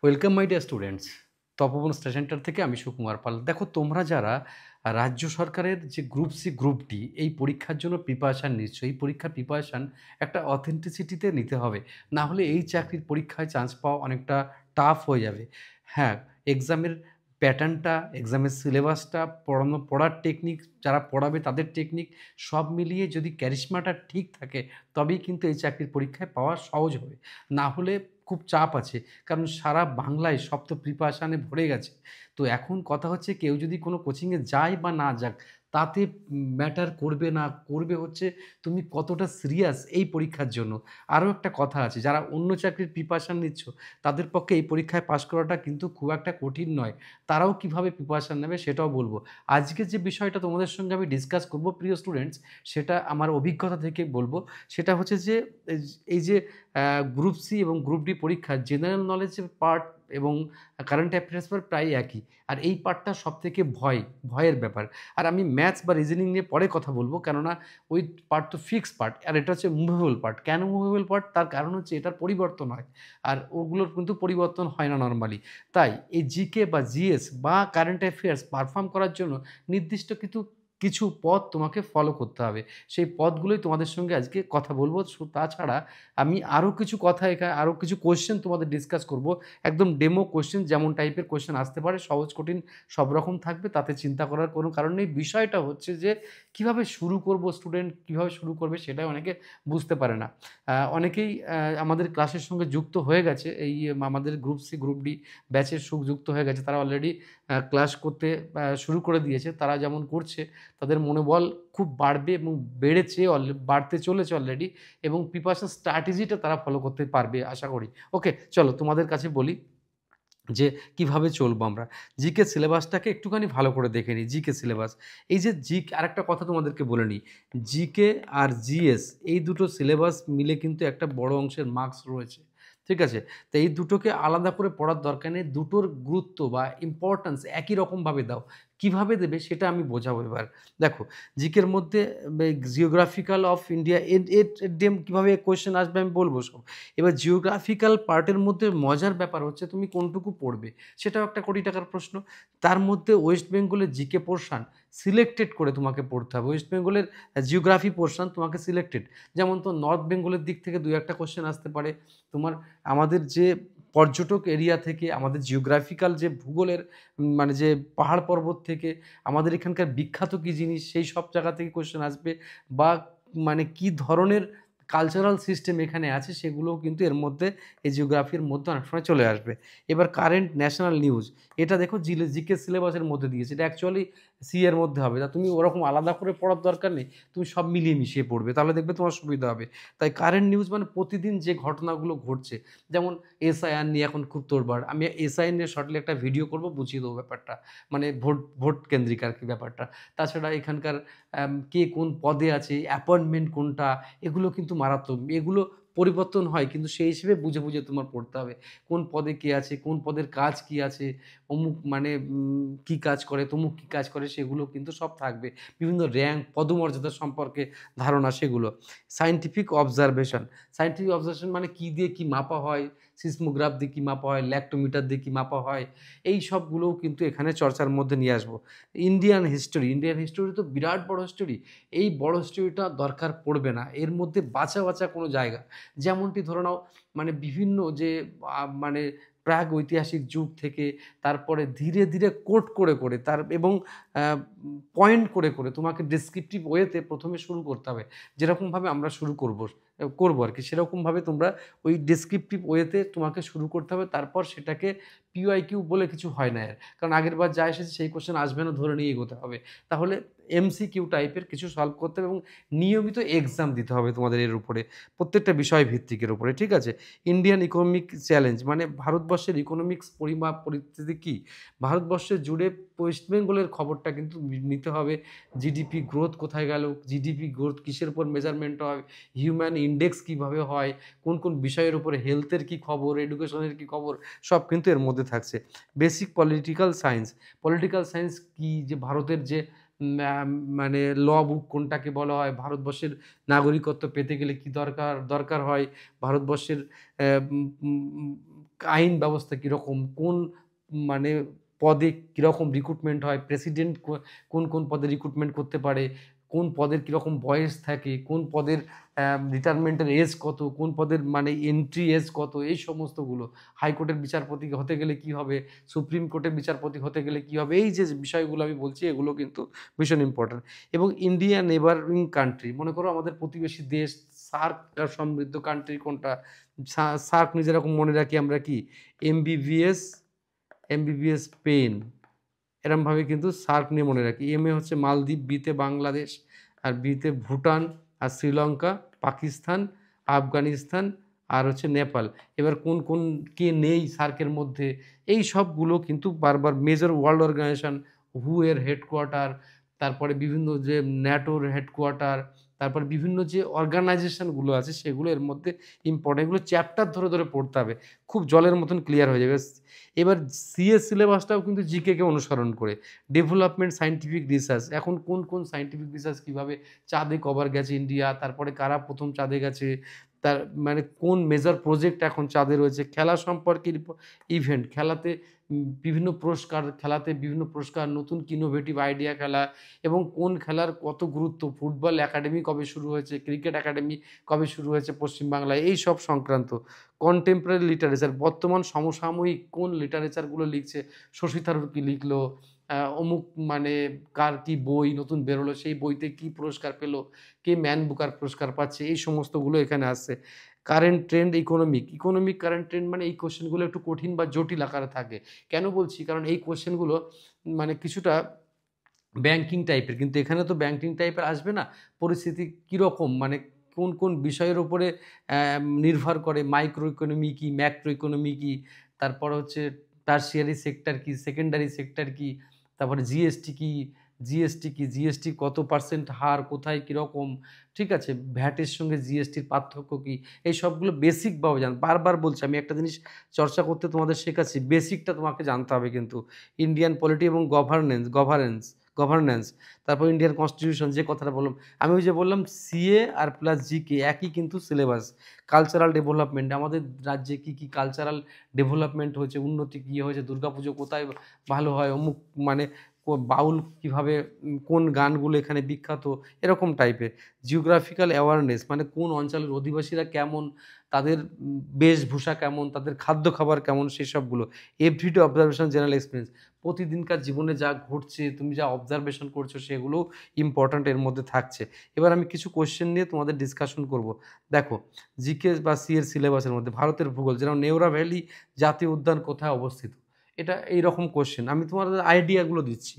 Welcome my dear students. Tapoban study centre থেকে আমি সুকুমার পাল। দেখো, তোমরা যারা রাজ্য সরকারের যে গ্রুপ সি, গ্রুপ ডি এই পরীক্ষার জন্য প্রিপারেশান নিচ্ছ, এই পরীক্ষার প্রিপারেশান একটা অথেন্টিসিটিতে নিতে হবে। না হলে এই চাকরির পরীক্ষায় চান্স পাওয়া অনেকটা টাফ হয়ে যাবে। হ্যাঁ, এক্সামের প্যাটার্নটা, এক্সামের সিলেবাসটা, পড়ার টেকনিক, যারা পড়াবে তাদের টেকনিক সব মিলিয়ে যদি ক্যারিশমাটা ঠিক থাকে, তবেই কিন্তু এই চাকরির পরীক্ষায় পাওয়া সহজ হবে। না হলে খুব চাপ আছে। কারণ সারা বাংলায় সব তো প্রিপারেশানে ভরে গেছে। তো এখন কথা হচ্ছে, কেউ যদি কোনো কোচিংয়ে যায় বা না যাক, তাতে ম্যাটার করবে না। করবে হচ্ছে তুমি কতটা সিরিয়াস এই পরীক্ষার জন্য। আরও একটা কথা আছে, যারা অন্য চাকরির প্রিপারেশান নিচ্ছ, তাদের পক্ষে এই পরীক্ষায় পাস করাটা কিন্তু খুব একটা কঠিন নয়। তারাও কিভাবে প্রিপারেশান নেবে সেটাও বলব। আজকে যে বিষয়টা তোমাদের সঙ্গে আমি ডিসকাস করব প্রিয় স্টুডেন্টস, সেটা আমার অভিজ্ঞতা থেকে বলব। সেটা হচ্ছে যে এই যে গ্রুপ সি এবং গ্রুপ ডি পরীক্ষার জেনারেল নলেজের পার্ট এবং কারেন্ট অ্যাফেয়ার্স পার্ট প্রায় একই। আর এই পার্টটা সবথেকে ভয়ের ব্যাপার। আর আমি ম্যাথস বা রিজনিং নিয়ে পরে কথা বলব, কেননা ওই পার্ট তো ফিক্সড পার্ট, আর এটা হচ্ছে মুভেবল পার্ট। কেন মুভেবল পার্ট? তার কারণ হচ্ছে এটার পরিবর্তন হয়, আর ওগুলোর কিন্তু পরিবর্তন হয় না নর্মালি। তাই এই জিকে বা জিএস বা কারেন্ট অ্যাফেয়ার্স পারফর্ম করার জন্য নির্দিষ্ট কিছু পথ তোমাকে ফলো করতে হবে। সেই পথগুলোই তোমাদের সঙ্গে আজকে কথা বলব। তাছাড়া আমি আরও কিছু কথা, আরও কিছু কোয়েশ্চেন তোমাদের ডিসকাস করব। একদম ডেমো কোয়েশ্চেন, যেমন টাইপের কোয়েশ্চেন আসতে পারে, সহজ কঠিন সব রকম থাকবে, তাতে চিন্তা করার কোনো কারণ নেই। বিষয়টা হচ্ছে যে কিভাবে শুরু করব, স্টুডেন্ট কিভাবে শুরু করবে সেটাই অনেকে বুঝতে পারে না। অনেকেই আমাদের ক্লাসের সঙ্গে যুক্ত হয়ে গেছে, এই আমাদের গ্রুপ সি, গ্রুপ ডি ব্যাচের যুক্ত হয়ে গেছে। তারা অলরেডি ক্লাস করতে শুরু করে দিয়েছে। তারা যেমন করছে, তাদের মনোবল খুব বাড়বে এবং বেড়েছে, বাড়তে চলেছে অলরেডি, এবং প্রিপারেশন স্ট্র্যাটেজিটা তারা ফলো করতে পারবে আশা করি। ওকে, চলো তোমাদের কাছে বলি যে কিভাবে চলবো আমরা। জিকে সিলেবাসটাকে একটুখানি ভালো করে দেখে নিই। জিকে সিলেবাস, এই যে আরেকটা কথা তোমাদেরকে বলে নিই, জিকে আর জিএস এই দুটো সিলেবাস মিলে কিন্তু একটা বড় অংশের মার্কস রয়েছে। ঠিক আছে? তো এই দুটোকে আলাদা করে পড়ার দরকার নেই। দুটোর গুরুত্ব বা ইম্পর্ট্যান্স একই রকমভাবে দাও। কিভাবে দেবে সেটা আমি বোঝাবো এবার। দেখো, জিকের মধ্যে জিওগ্রাফিক্যাল অফ ইন্ডিয়া, এর কীভাবে কোয়েশ্চেন আসবে আমি বলবো সব। এবার জিওগ্রাফিক্যাল পার্টের মধ্যে মজার ব্যাপার হচ্ছে তুমি কোনটুকু পড়বে, সেটাও একটা কোটি টাকার প্রশ্ন। তার মধ্যে ওয়েস্ট বেঙ্গলের জিকে পোরশান সিলেক্টেড করে তোমাকে পড়তে হবে। ওয়েস্ট বেঙ্গলের জিওগ্রাফি পোরশান তোমাকে সিলেক্টেড। যেমন তো নর্থ বেঙ্গলের দিক থেকে ২-১টা কোয়েশ্চেন আসতে পারে। তোমার আমাদের যে পর্যটক এরিয়া থেকে, আমাদের জিওগ্রাফিক্যাল যে ভূগোলের মানে যে পাহাড় পর্বত থেকে, আমাদের এখানকার বিখ্যাত কী জিনিস সেই সব জায়গা থেকে কোয়েশ্চেন আসবে, বা মানে কী ধরনের কালচারাল সিস্টেম এখানে আছে সেগুলোও কিন্তু এর মধ্যে, এই জিওগ্রাফির মধ্যে অনেক সময় চলে আসবে। এবার কারেন্ট ন্যাশনাল নিউজ, এটা দেখো জিকে সিলেবাসের মধ্যে দিয়েছে। এটা অ্যাকচুয়ালি সি এর মধ্যে হবে। তা তুমি ওরকম আলাদা করে পড়ার দরকার নেই। তুমি সব মিলিয়ে মিশিয়ে পড়বে। তাহলে দেখবে তোমার সুবিধা হবে। তাই কারেন্ট নিউজ মানে প্রতিদিন যে ঘটনাগুলো ঘটছে, যেমন এসআইআর নিয়ে এখন খুব তোলপাড়। আমি এসআইআর নিয়ে শর্টলি একটা ভিডিও করব, বুঝিয়ে দেবো ব্যাপারটা। মানে ভোট কেন্দ্রিক আরকি ব্যাপারটা। তাছাড়া এখানকার কে কোন পদে আছে, অ্যাপয়েন্টমেন্ট কোনটা, এগুলো কিন্তু মারাত্মক। এগুলো পরিবর্তন হয়, কিন্তু সেই হিসেবে বুঝে, বুঝে তোমার পড়তে হবে। কোন পদে কে আছে, কোন পদের কাজ কি আছে, অমুক মানে কি কাজ করে, তমুক কি কাজ করে, সেগুলো কিন্তু সব থাকবে। বিভিন্ন র‍্যাংক, পদমর্যাদা সম্পর্কে ধারণা সেগুলো। সায়েন্টিফিক অবজারভেশন মানে কি দিয়ে কি মাপা হয়, সিসমোগ্রাফ দিয়ে কি মাপা হয়, ল্যাক্টোমিটার দিয়ে কি মাপা হয়, এই সবগুলোও কিন্তু এখানে চর্চার মধ্যে নিয়ে আসবো। ইন্ডিয়ান হিস্টোরি তো বিরাট বড় হিস্টোরি। এই বড় হিস্টোরিটা দরকার পড়বে না। এর মধ্যে বাছা কোনো জায়গা, যেমনটি ধরে নাও, মানে বিভিন্ন যে মানে প্রাক ঐতিহাসিক যুগ থেকে, তারপরে ধীরে, ধীরে কোট করে তার এবং আ পয়েন্ট করে তোমাকে ডেসক্রিপটিভ ওয়েতে ১ম এ শুরু করতে হবে। যেরকমভাবে আমরা শুরু করব আরকি। সেরকমভাবে তোমরা ওই ডেসক্রিপটিভ ওয়েতে তোমাকে শুরু করতে হবে। তারপর সেটাকে পিওয়াইকিউ বলে কিছু হয় না এর। কারণ আগেরবার যা এসেছে সেই কোয়েশ্চেন আসবে না ধরে নিয়ে এগোতে হবে। তাহলে এমসিকিউ টাইপের কিছু সলভ করতে হবে, এবং নিয়মিত এক্সাম দিতে হবে তোমাদের এর উপরে। প্রত্যেকটা বিষয় ভিত্তিকের উপরে, ঠিক আছে? ইন্ডিয়ান ইকোনমিক চ্যালেঞ্জ মানে ভারতবর্ষের ইকোনমিক্স পরিস্থিতি কী? ভারতবর্ষে জুড়ে ওয়েস্ট বেঙ্গলের খবরটা কিন্তু নিতে হবে। জিডিপি গ্রোথ কোথায় গেল? জিডিপি গ্রোথ কিসের উপর মেজারমেন্ট হয়? হিউম্যান ইনডেক্স কিভাবে হয়? কোন বিষয়ের উপরে, হেলথের কি খবর, এডুকেশনের কি খবর, সব কিন্তু এর মধ্যে থাকছে। বেসিক পলিটিক্যাল সায়েন্স কি, যে ভারতের যে মানে ল বুক কোনটাকে বলা হয়, ভারতবর্ষের নাগরিকত্ব পেতে গেলে কি দরকার হয়, ভারতবর্ষের আইন ব্যবস্থা কীরকম, কোন মানে পদে কীরকম রিক্রুটমেন্ট হয়, প্রেসিডেন্ট কোন কোন পদে রিক্রুটমেন্ট করতে পারে, কোন পদের কীরকম বয়স থাকে, কোন পদের রিটায়ারমেন্টের এজ কত, কোন পদের মানে এন্ট্রি এজ কত, এই সমস্তগুলো। হাইকোর্টের বিচারপতি হতে গেলে কি হবে, সুপ্রিম কোর্টের বিচারপতি হতে গেলে কি হবে, এই যে বিষয়গুলো আমি বলছি এগুলো কিন্তু ভীষণ ইম্পর্ট্যান্ট। এবং ইন্ডিয়া নেবারিং কান্ট্রি, মনে করো আমাদের প্রতিবেশী দেশ, সার্ক সমৃদ্ধ কান্ট্রি কোনটা, সার্ক যেরকম মনে রাখি আমরা কি এমবিবিএস, এমবিবিএস পেন, এরমভাবে কিন্তু সার্ক নিয়ে মনে রাখি। এম এ হচ্ছে মালদ্বীপ, বিতে বাংলাদেশ, আর বিতে ভুটান, আর শ্রীলঙ্কা, পাকিস্তান, আফগানিস্তান, আর হচ্ছে নেপাল। এবার কোন কোন কে নেই সার্কের মধ্যে, এই সবগুলো কিন্তু বারবার মেজর ওয়ার্ল্ড অর্গানাইজেশন, হু এর হেডকোয়ার্টার, তারপরে বিভিন্ন যে ন্যাটোর হেডকোয়ার্টার, তারপরে বিভিন্ন যে অর্গানাইজেশনগুলো আছে সেগুলো এর মধ্যে ইম্পর্টেন্ট। এগুলো চ্যাপ্টার ধরে ধরে পড়তে হবে, খুব জলের মতন ক্লিয়ার হয়ে যাবে। এবার সিএস সিলেবাসটাও কিন্তু জিকেকে অনুসরণ করে। ডেভেলপমেন্ট সায়েন্টিফিক রিসার্চ, এখন কোন কোন সায়েন্টিফিক রিসার্চ কীভাবে চাঁদে কবার গেছে ইন্ডিয়া, তারপরে কারা প্রথম চাঁদে গেছে, তার মানে কোন মেজর প্রজেক্ট এখন চাঁদে রয়েছে, খেলা সম্পর্কে ইভেন্ট, খেলাতে বিভিন্ন পুরস্কার, খেলাতে বিভিন্ন পুরস্কার, নতুন ইনোভেটিভ আইডিয়া খেলা, এবং কোন খেলার কত গুরুত্ব, ফুটবল একাডেমি কবে শুরু হয়েছে, ক্রিকেট একাডেমি কবে শুরু হয়েছে পশ্চিমবাংলায়, এই সব সংক্রান্ত। কন্টেম্পোরারি লিটারেচার, বর্তমান সমসাময়িক কোন লিটারেচারগুলো লিখছে, শশী থারুর কী লিখলো, অমুক মানে কার কী বই নতুন বেরোলো, সেই বইতে কী পুরস্কার পেলো, কে ম্যান বুকার পুরস্কার পাচ্ছে, এই সমস্তগুলো এখানে আসছে। Current trend, economic current trend, মানে এই কোশ্চেনগুলো একটু কঠিন বা জটিল আকারে থাকে। কেন বলছি, কারণ এই কোশ্চেনগুলো মানে কিছুটা ব্যাংকিং টাইপের, কিন্তু এখানে তো ব্যাংকিং টাইপের আসবে না। পরিস্থিতি কীরকম, মানে কোন কোন বিষয়ের উপরে নির্ভর করে, মাইক্রো ইকোনমি কী, ম্যাক্রো ইকোনমি কী, তারপর হচ্ছে টারশিয়ারি সেক্টর কী, সেকেন্ডারি সেক্টর কী, তারপরে জিএসটি কী, জিএসটি কত পার্সেন্ট হার, কোথায় কীরকম, ঠিক আছে, ভ্যাটের সঙ্গে জিএসটির পার্থক্য কী, এই সবগুলো বেসিকভাবে বারবার বলছি, আমি একটা জিনিস চর্চা করতে তোমাদের শেখাচ্ছি, বেসিকটা তোমাকে জানতে হবে কিন্তু। ইন্ডিয়ান পলিটি এবং গভর্নেন্স, তারপর ইন্ডিয়ান কনস্টিটিউশন, যে কথাটা বললাম আমি, ওই যে বললাম সিএ আর প্লাস জিকে একই কিন্তু সিলেবাস। কালচারাল ডেভেলপমেন্ট, আমাদের রাজ্যে কী কী কালচারাল ডেভেলপমেন্ট হয়েছে, উন্নতি কী হয়েছে, দুর্গাপুজো কোথায় ভালো হয়, অমুক মানে বাউল কীভাবে, কোন গানগুলো এখানে বিখ্যাত, এরকম টাইপের। জিওগ্রাফিক্যাল অ্যাওয়ারনেস, মানে কোন অঞ্চলের অধিবাসীরা কেমন, তাদের বেশভূষা কেমন, তাদের খাদ্য খাবার কেমন, সেসবগুলো। এভরিডে অবজারভেশন, জেনারেল এক্সপিরিয়েন্স, প্রতিদিনকার জীবনে যা ঘটছে, তুমি যা অবজারভেশন করছো সেগুলোও ইম্পর্ট্যান্ট এর মধ্যে থাকছে। এবার আমি কিছু কোয়েশ্চেন নিয়ে তোমাদের ডিসকাশন করব। দেখো, জিকে বা সি এর সিলেবাসের মধ্যে ভারতের ভূগোল, যেমন নেওরা ভ্যালি জাতীয় উদ্যান কোথায় অবস্থিত, এটা এইরকম কোয়েশ্চেন আমি তোমাদের আইডিয়াগুলো দিচ্ছি।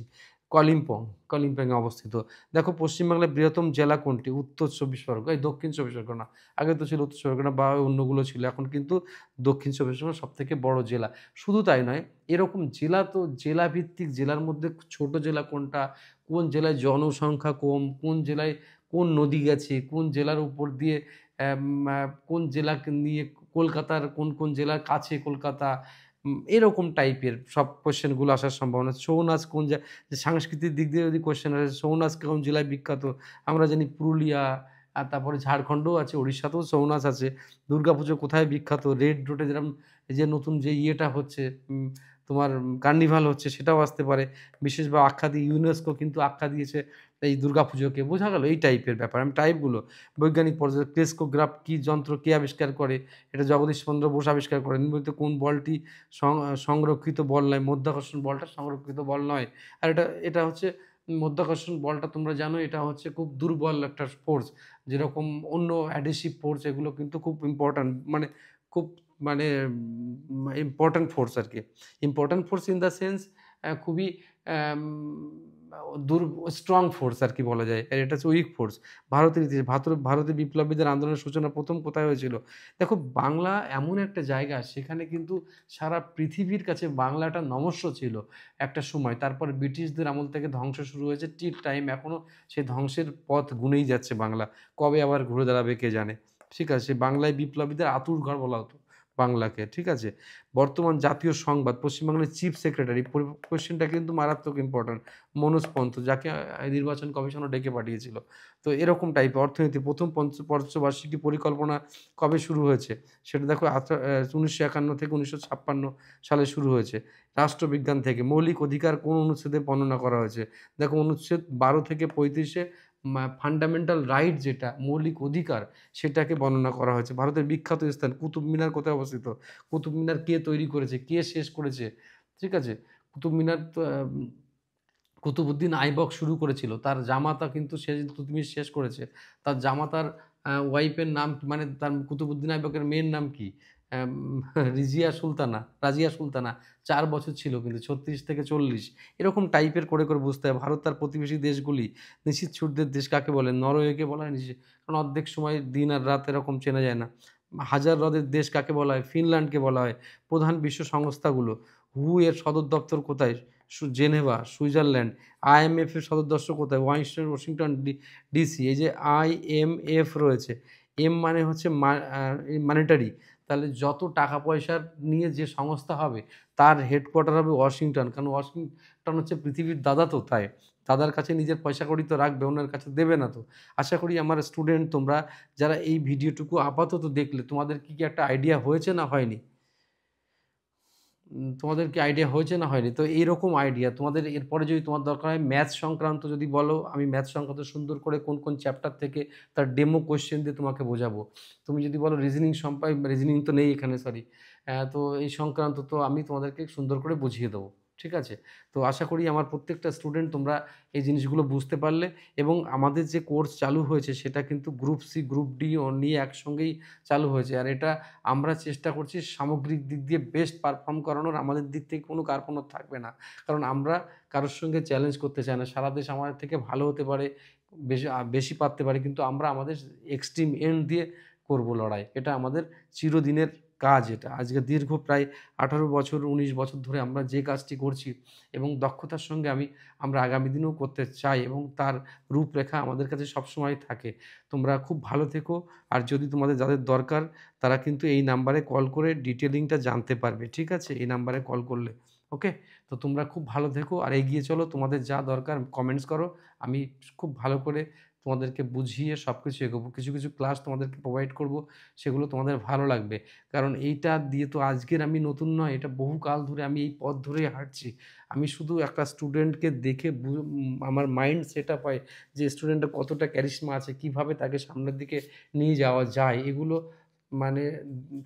কলিম্পংয়ে অবস্থিত। দেখো, পশ্চিমবাংলার বৃহত্তম জেলা কোনটি, উত্তর 24 পরগনা, এই দক্ষিণ 24 পরগনা, আগে তো ছিল উত্তর 24 পরগনা বা অন্যগুলো ছিল, এখন কিন্তু দক্ষিণ 24 পরগনা সবথেকে বড় জেলা। শুধু তাই নয়, এরকম জেলা তো জেলাভিত্তিক, জেলার মধ্যে ছোট জেলা কোনটা, কোন জেলায় জনসংখ্যা কম, কোন জেলায় কোন নদী গেছে, কোন জেলার উপর দিয়ে কোন জেলাকে নিয়ে, কলকাতার কোন কোন জেলার কাছে কলকাতা, এরকম টাইপের সব কোয়েশ্চেনগুলো আসার সম্ভাবনা। ছৌ নাচ কোন যে সাংস্কৃতিক দিক দিয়ে যদি কোয়েশ্চেন আসে, ছৌ নাচ কোন জেলায় বিখ্যাত, আমরা জানি পুরুলিয়া, আর তারপরে ঝাড়খণ্ডও আছে, উড়িষ্যাতেও ছৌ নাচ আছে। দুর্গাপুজো কোথায় বিখ্যাত, রেড রোডে যেরকম এই যে নতুন যে ইয়েটা হচ্ছে, তোমার কার্নিভাল হচ্ছে, সেটাও আসতে পারে। বিশেষভাবে আখ্যা দিয়ে ইউনেস্কো কিন্তু আখ্যা দিয়েছে এই দুর্গাপুজোকে, বোঝা গেল এই টাইপের ব্যাপার। আমি টাইপগুলো বৈজ্ঞানিক পর্যায়ে, ক্রেস্কোগ্রাফ কী যন্ত্র কে আবিষ্কার করে, এটা জগদীশ চন্দ্র বোস আবিষ্কার করেন। নিম্নলিখিত কোন বলটি সংরক্ষিত বল নয়, মধ্যাকর্ষণ বলটা সংরক্ষিত বল নয়। আর এটা হচ্ছে মধ্যাকর্ষণ বলটা, তোমরা জানো এটা হচ্ছে খুব দুর্বল একটা ফোর্স, যেরকম অন্য অ্যাডহেসিভ ফোর্স, এগুলো কিন্তু খুব ইম্পর্ট্যান্ট, মানে খুব মানে ইম্পর্ট্যান্ট ফোর্স আর কি। Important force in the sense খুবই স্ট্রং ফোর্স আর কি বলা যায়। আর এটা হচ্ছে উইক ফোর্স। ভারতের ইতিহাস, ভারতের বিপ্লবীদের আন্দোলনের সূচনা প্রথম কোথায় হয়েছিল? দেখো, বাংলা এমন একটা জায়গা, সেখানে কিন্তু সারা পৃথিবীর কাছে বাংলাটা নমস্য ছিল একটা সময়। তারপর ব্রিটিশদের আমল থেকে ধ্বংস শুরু হয়েছে, টিল টাইম এখনও সেই ধ্বংসের পথ গুনেই যাচ্ছে বাংলা। কবে আবার ঘুরে দাঁড়াবে কে জানে। ঠিক আছে, বাংলায় বিপ্লবীদের আঁতুড়ঘর বলা হতো। বাংলাকে, ঠিক আছে? বর্তমান জাতীয় সংবাদ, পশ্চিমবাংলার চিফ সেক্রেটারি, কোয়েশ্চেনটা কিন্তু মারাত্মক ইম্পোর্টেন্ট। মনোজ পন্ত, যাকে নির্বাচন কমিশনও ডেকে পাঠিয়েছিল। তো এরকম টাইপের অর্থনীতি, প্রথম পঞ্চবার্ষিকী পরিকল্পনা কবে শুরু হয়েছে? সেটা দেখো ১৯৫১ থেকে ১৯৫৬ সালে শুরু হয়েছে। রাষ্ট্রবিজ্ঞান থেকে মৌলিক অধিকার কোন অনুচ্ছেদে বর্ণনা করা হয়েছে? দেখো অনুচ্ছেদ ১২ থেকে ৩৫ এ ফান্ডামেন্টাল রাইট, যেটা মৌলিক অধিকার, সেটাকে বর্ণনা করা হয়েছে। ভারতের বিখ্যাত স্থান কুতুব মিনার কোথায় অবস্থিত? কুতুব মিনার কে তৈরি করেছে? কে শেষ করেছে? ঠিক আছে? কুতুব মিনার তো কুতুবউদ্দিন আইবক শুরু করেছিল। তার জামাতা কিন্তু সে কুতুবমিনার শেষ করেছে। তার জামাতার ওয়াইফের নাম মানে তার কুতুবউদ্দিন আইবকের মেয়ের নাম কি? অ্যাম রাজিয়া সুলতানা। ৪ বছর ছিল কিন্তু ৩৬ থেকে ৪০। এরকম টাইপের করে বুঝতে হয়। ভারত তার প্রতিবেশী দেশগুলি, নিশীথ সূর্যের দেশ কাকে বলে? নরওয়েকে বলা হয় কারণ অর্ধেক সময় দিন আর রাত এরকম চেনা যায় না। হাজার হ্রদের দেশ কাকে বলা হয়? ফিনল্যান্ডকে বলা হয়। প্রধান বিশ্ব সংস্থাগুলো, হু এর সদর দপ্তর কোথায়? Geneva, Switzerland. IMF এর সদর দপ্তর কোথায়? Washington DC. এই যে IMF রয়েছে, এম মানে হচ্ছে মানিটারি। তাহলে যত টাকা পয়সা নিয়ে যে সংস্থা হবে তার হেডকোয়ার্টার হবে ওয়াশিংটন। কারণ ওয়াশিংটন হচ্ছে পৃথিবীর দাদা, তো তাই। দাদার কাছে নিজের পয়সা কড়ি তো রাখবে, অন্যের কাছে দেবে না তো। আশা করি আমার স্টুডেন্ট তোমরা যারা এই ভিডিওটুকু আপাতত দেখলে, তোমাদের কি একটা আইডিয়া হয়েছে না হয়নি? তোমাদের কি আইডিয়া হয়েছে না হয়নি? তো এইরকম আইডিয়া তোমাদের এরপরে যদি তোমার দরকার হয় ম্যাথ সংক্রান্ত, যদি বলো আমি ম্যাথ সংক্রান্ত সুন্দর করে কোন চ্যাপ্টার থেকে তার ডেমো কোয়েশ্চেন দিয়ে তোমাকে বোঝাবো। তুমি যদি বলো রিজনিং তো নেই এখানে, সরি। তো এই সংক্রান্ত তো আমি তোমাদেরকে সুন্দর করে বুঝিয়ে দেবো। ঠিক আছে? তো আশা করি আমার প্রত্যেকটা স্টুডেন্ট তোমরা এই জিনিসগুলো বুঝতে পারলে, এবং আমাদের যে কোর্স চালু হয়েছে সেটা কিন্তু গ্রুপ সি, গ্রুপ ডি নিয়ে একসঙ্গেই চালু হয়েছে। আর এটা আমরা চেষ্টা করছি সামগ্রিক দিক দিয়ে বেস্ট পারফর্ম করানোর। আমাদের দিক থেকে কোনো কার্পণ্য থাকবে না। কারণ আমরা কারোর সঙ্গে চ্যালেঞ্জ করতে চাই না। সারা দেশ আমাদের থেকে ভালো হতে পারে, বেশি পারতে পারে, কিন্তু আমরা আমাদের এক্সট্রিম এন্ড দিয়ে করব লড়াই। এটা আমাদের চিরদিনের কাজ এটা। আজকে দীর্ঘ প্রায় ১৮ বছর ১৯ বছর ধরে আমরা যে কাজটি করছি এবং দক্ষতার সঙ্গে আমরা আগামী দিনেও করতে চাই, এবং তার রূপরেখা আমাদের কাছে সবসময় থাকে। তোমরা খুব ভালো থেকো। আর যদি তোমাদের যাদের দরকার তারা কিন্তু এই নাম্বারে কল করে ডিটেইলিংটা জানতে পারবে। ঠিক আছে? এই নাম্বারে কল করলে। ওকে? তো তোমরা খুব ভালো থেকো আর এগিয়ে চলো। তোমাদের যা দরকার কমেন্টস করো। আমি খুব ভালো করে তোমাদেরকে বুঝিয়ে সবকিছু এগোবো। কিছু ক্লাস তোমাদেরকে প্রোভাইড করব। সেগুলো তোমাদের ভালো লাগবে। কারণ এইটা দিয়ে তো আজকের আমি নতুন নয়। এটা বহুকাল ধরে আমি এই পথ ধরেই হাঁটছি। আমি শুধু একটা স্টুডেন্টকে দেখে আমার মাইন্ড সেটআপ হয় যে স্টুডেন্টের কতটা ক্যারিশমা আছে, কিভাবে তাকে সামনের দিকে নিয়ে যাওয়া যায়, এগুলো মানে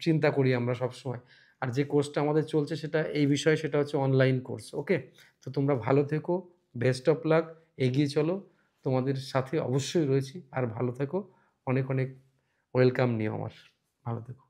চিন্তা করি আমরা সবসময়। আর যে কোর্সটা আমাদের চলছে সেটা এই বিষয়ে, সেটা হচ্ছে অনলাইন কোর্স। ওকে? তো তোমরা ভালো থেকো। Best of luck. এগিয়ে চলো। তোমাদের সাথে অবশ্যই রয়েছি। আর ভালো থেকো। অনেক ওয়েলকাম নিও আমার। ভালো থেকো।